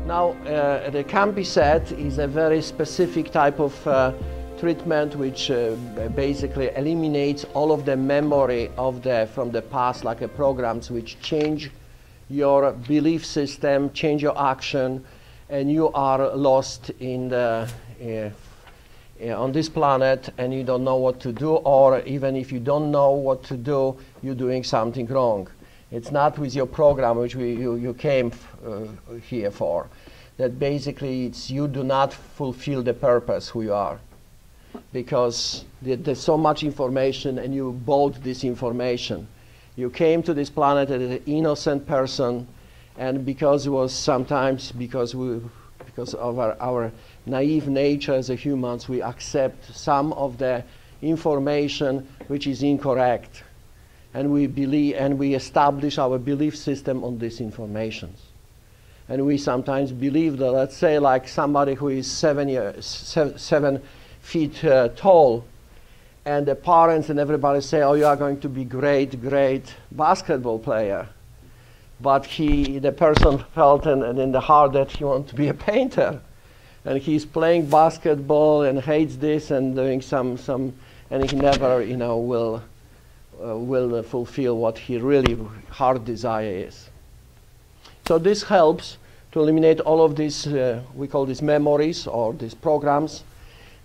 Now, the Combi-Set is a very specific type of treatment which basically eliminates all of the memory from the past, like programs which change your belief system, change your action, and you are lost in the, on this planet and you don't know what to do, or even if you don't know what to do, you're doing something wrong. It's not with your program which you came here for. That basically it's you do not fulfill the purpose who you are. Because there's so much information and you bought this information. You came to this planet as an innocent person, and because it was sometimes, because of our naive nature as humans, we accept some of the information which is incorrect. And we believe, and we establish our belief system on this information. And we sometimes believe that, let's say, like somebody who is 7 feet tall, and the parents and everybody say, oh, you are going to be great basketball player. But the person felt and in the heart that he wants to be a painter. And he's playing basketball and hates this and doing some and he never, will fulfill what he really heart desire is. So this helps to eliminate all of these, we call these memories or these programs,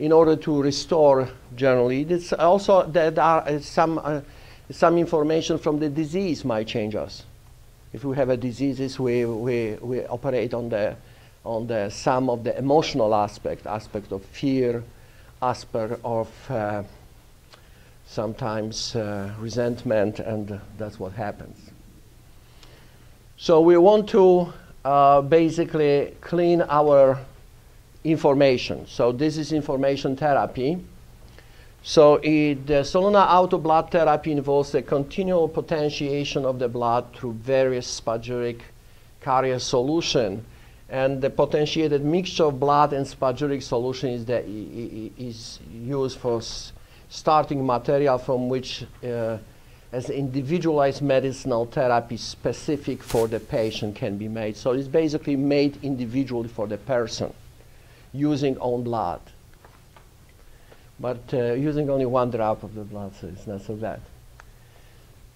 in order to restore generally. It's also there are some information from the disease might change us. If we have a diseases, we operate on the some of the emotional aspect of fear, aspect of sometimes resentment, and that's what happens. So we want to basically clean our information. So this is information therapy. So the Soluna auto blood therapy involves the continual potentiation of the blood through various spagyric carrier solution. And the potentiated mixture of blood and spagyric solution is used for starting material from which as individualized medicinal therapy specific for the patient can be made. So it's basically made individually for the person, using own blood. But using only 1 drop of the blood, so it's not so bad.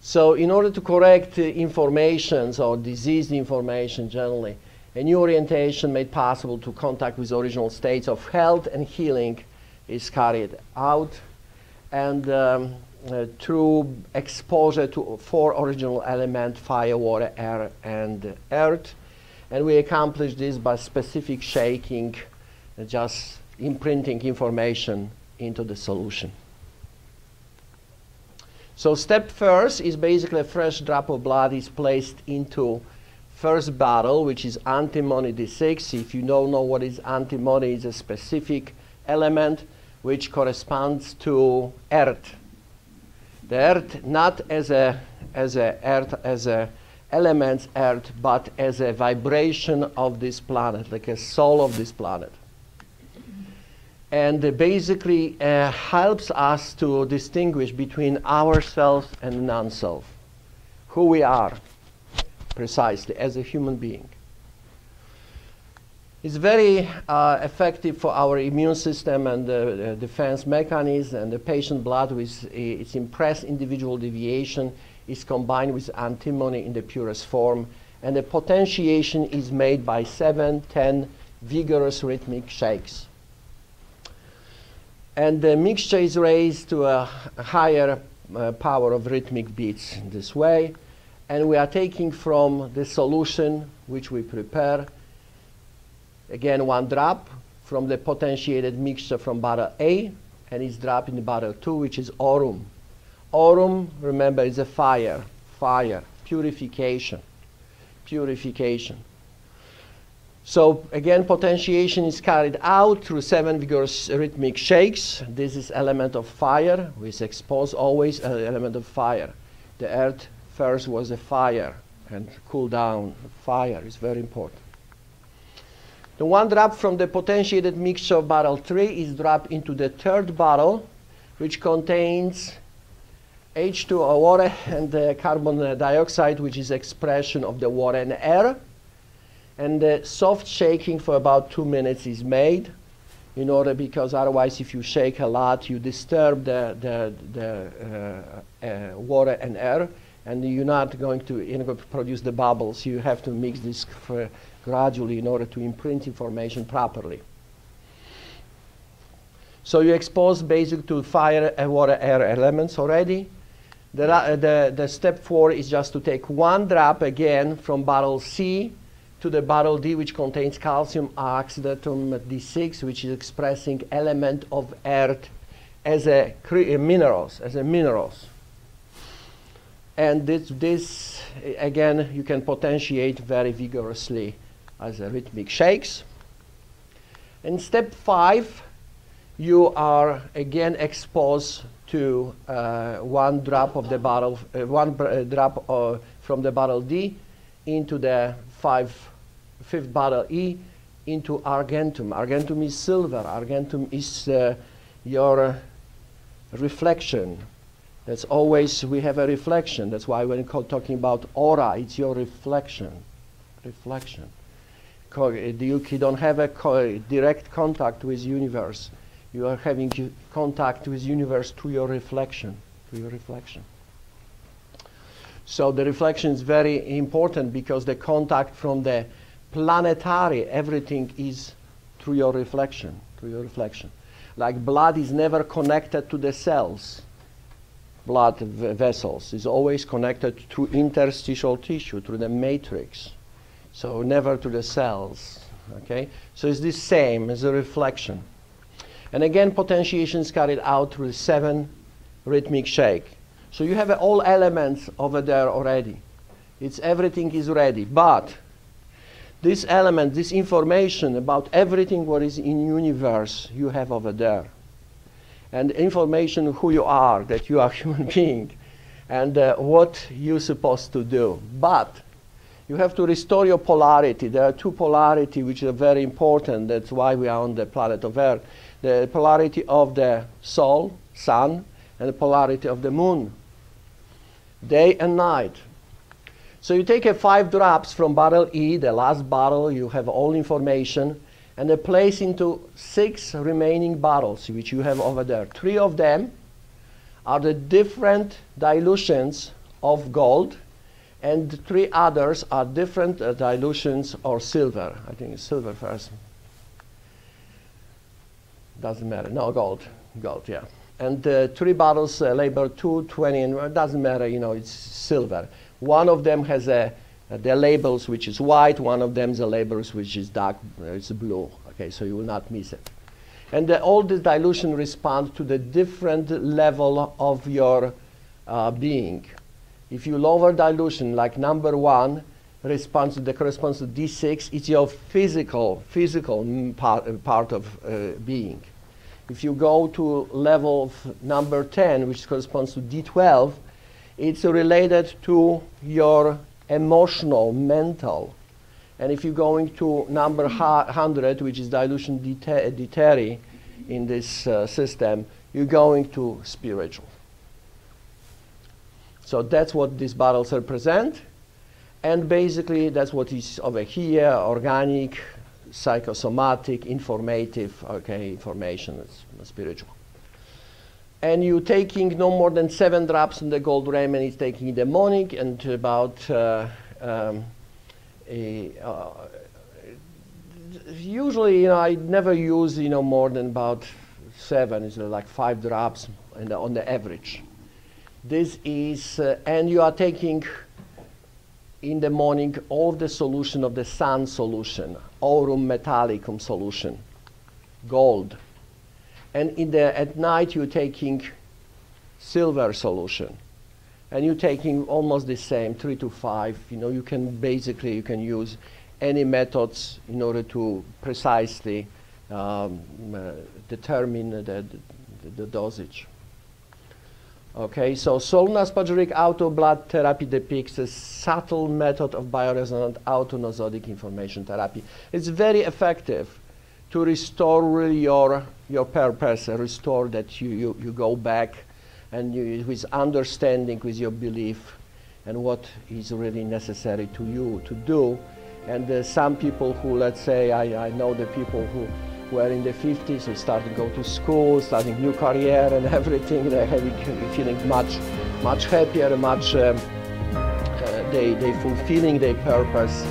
So in order to correct information or disease information generally, a new orientation made possible to contact with original states of health and healing is carried out. And through exposure to 4 original elements, fire, water, air, and earth. And we accomplish this by specific shaking, just imprinting information into the solution. So step first is basically a fresh drop of blood is placed into first bottle, which is antimony D6. If you don't know what is antimony, it's a specific element which corresponds to earth. The earth not as a element earth, but as a vibration of this planet, like a soul of this planet. And basically helps us to distinguish between ourselves and non-self, who we are precisely as a human being. It's very effective for our immune system and the defense mechanism, and the patient blood with its impressed individual deviation is combined with antimony in the purest form, and the potentiation is made by 7-10 vigorous rhythmic shakes. And the mixture is raised to a higher power of rhythmic beats in this way, and we are taking from the solution which we prepare. Again, 1 drop from the potentiated mixture from bottle A, and it's dropped in bottle 2, which is aurum. Aurum, remember, is a fire, purification. So again, potentiation is carried out through 7 vigorous rhythmic shakes. This is element of fire. We expose always an element of fire. The earth first was a fire, and cool down. Fire is very important. The 1 drop from the potentiated mixture of bottle 3 is dropped into the 3rd bottle, which contains H2O water and carbon dioxide, which is expression of the water and air. And the soft shaking for about 2 minutes is made in order, because otherwise if you shake a lot, you disturb the water and air, and you're not going to produce the bubbles. You have to mix this gradually in order to imprint information properly. So you expose basically to fire, water, air elements already. The step 4 is just to take 1 drop again from bottle C to the bottle D, which contains calcium oxydatum D6, which is expressing element of earth as a minerals. And this again you can potentiate very vigorously as a rhythmic shakes. In step 5, you are again exposed to 1 drop of the bottle, drop from the bottle D into the 5th bottle E into argentum. Argentum is silver. Argentum is your reflection. That's always, we have a reflection. That's why when talking about aura, it's your reflection. You don't have a direct contact with universe. You are having contact with universe through your reflection. So the reflection is very important, because the contact from the planetary, everything is through your reflection. Like blood is never connected to the cells. Blood vessels is always connected through interstitial tissue, through the matrix. So never to the cells, okay? So it's the same as a reflection. And again, potentiation is carried out through 7 rhythmic shake. So you have all elements over there already. Everything is ready, but this element, this information about everything what is in universe, you have over there. And information who you are, that you are a human being, and what you're supposed to do. But you have to restore your polarity. There are 2 polarity which are very important. That's why we are on the planet of Earth. The polarity of the soul, sun, and the polarity of the moon, day and night. So you take 5 drops from bottle E, the last bottle, you have all information, and they place into 6 remaining bottles, which you have over there. 3 of them are the different dilutions of gold, and 3 others are different dilutions of silver. I think it's silver first. Doesn't matter. No, gold, yeah. And 3 bottles labeled 2, 20, and it doesn't matter, it's silver. One of them has the labels which is white, one of them is the labels which is dark, it's blue. Okay, so you will not miss it. And all this dilution responds to the different level of your being. If you lower dilution, like number 1, corresponds to D6, it's your physical part of being. If you go to level of number 10, which corresponds to D12, it's related to your emotional, mental. And if you're going to number 100, which is dilution D30 in this system, you're going to spiritual. So that's what these bottles represent. And basically, that's what is over here: organic, psychosomatic, informative, okay, information, it's spiritual. And you're taking no more than 7 drops in the gold ram, and it's taking the morning, and about usually, I never use, more than about 7. It's like 5 drops on the average. This is, and you are taking in the morning all the solution of the sun solution, aurum metallicum solution, gold. And at night you're taking silver solution. And you're taking almost the same, 3 to 5. You can use any methods in order to precisely determine the dosage. Okay, so Soluna spagyric auto blood therapy depicts a subtle method of bioresonant autonosodic information therapy. It's very effective to restore really your purpose, restore that you go back and with understanding, with your belief, and what is really necessary to you to do. And some people who, let's say, I know the people who were in the 50s and starting to go to school, starting new career and everything, they're feeling much happier, they fulfilling their purpose,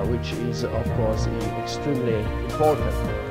which is of course extremely important.